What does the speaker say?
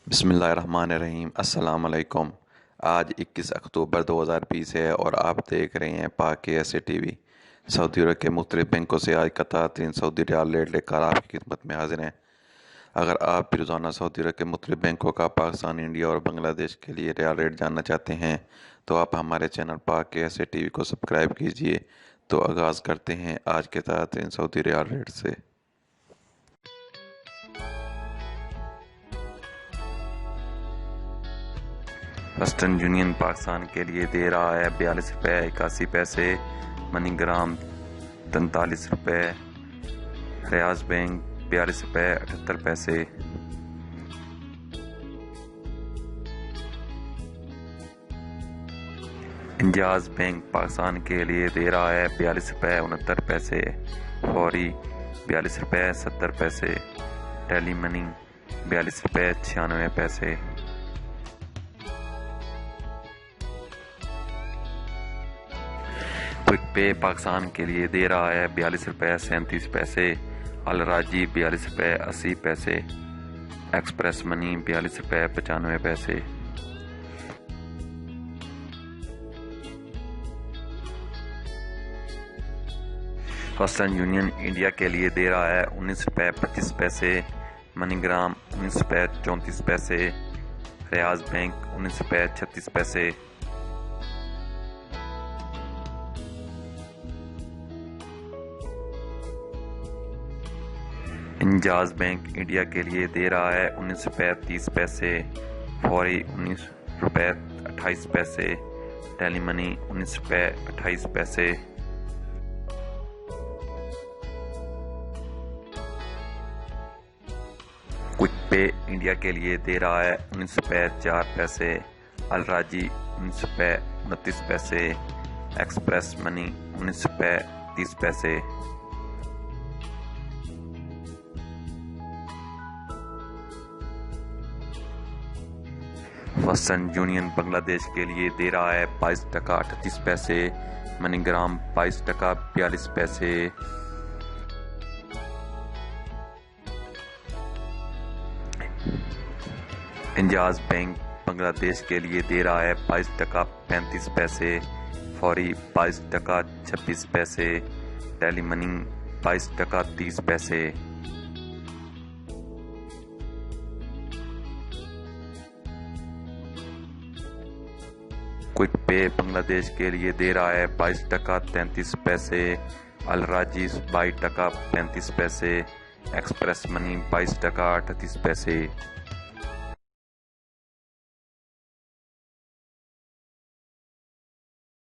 बिस्मिल्लाहिर्रहमानिर्रहीम अस्सलाम वालेकुम। आज 21 अक्टूबर 2020 है और आप देख रहे हैं पाक ऐसे टीवी। सऊदी अरब के मुख्तलिफ बैंकों से आज कतार 3 सऊदी रियाल रेट लेकर आपकी खिदमत में हाजिर हैं। अगर आप भी रोज़ाना सऊदी अरब के मुख्तलिफ बैंकों का पाकिस्तान, इंडिया और बांग्लादेश के लिए रियाल रेट जानना चाहते हैं तो आप हमारे चैनल पाक ऐसे टीवी को सब्सक्राइब कीजिए। तो आगाज़ करते हैं आज के ताज़ा 3 सऊदी रियाल रेट से। वेस्टर्न यूनियन पाकिस्तान के लिए दे रहा है 42 रुपये 81 पैसे। मनीग्राम 43 रुपये। रियाज बैंक 42 रुपये 78 पैसे। इंजाज बैंक पाकिस्तान के लिए दे रहा है 42 रुपये 69 पैसे। फौरी 42 रुपये 70 पैसे। टेली मनी 42 रुपये 96 पैसे। क्विक पे पाकिस्तान के लिए दे रहा है 42 रुपये 37 पैसे। अल राजी 42 रुपये 80 पैसे। एक्सप्रेस मनी 42 रुपये 95 पैसे। वेस्टर्न यूनियन इंडिया के लिए दे रहा है 19 रुपये 25 पैसे। मनीग्राम 19 रुपये 34 पैसे। रियाज बैंक 19 रुपये 36 पैसे। इंजाज बैंक इंडिया के लिए दे रहा है 19 रुपये 30 पैसे। फौरी 19 रुपये 28 पैसे। टेली मनी 19 रुपये 28 पैसे। क्विक पे इंडिया के लिए दे रहा है 19 रुपये 4 पैसे। अल राजी 19 रुपये 29 पैसे। एक्सप्रेस मनी 19 रुपये 30 पैसे। वेस्टर्न यूनियन बांग्लादेश के लिए दे रहा है 22 टका 38 पैसे। मनीग्राम 22 टका 42 पैसे। इंजाज बैंक बांग्लादेश के लिए दे रहा है 22 टका 35 पैसे। फौरी 22 टका 26 पैसे। टेली मनी 22 टका 30 पैसे। क्विक पे बांग्लादेश के लिए दे रहा है 22 टका 33 पैसे। अल राजी 22 टका 35 पैसे। एक्सप्रेस मनी 22 टका 38 पैसे।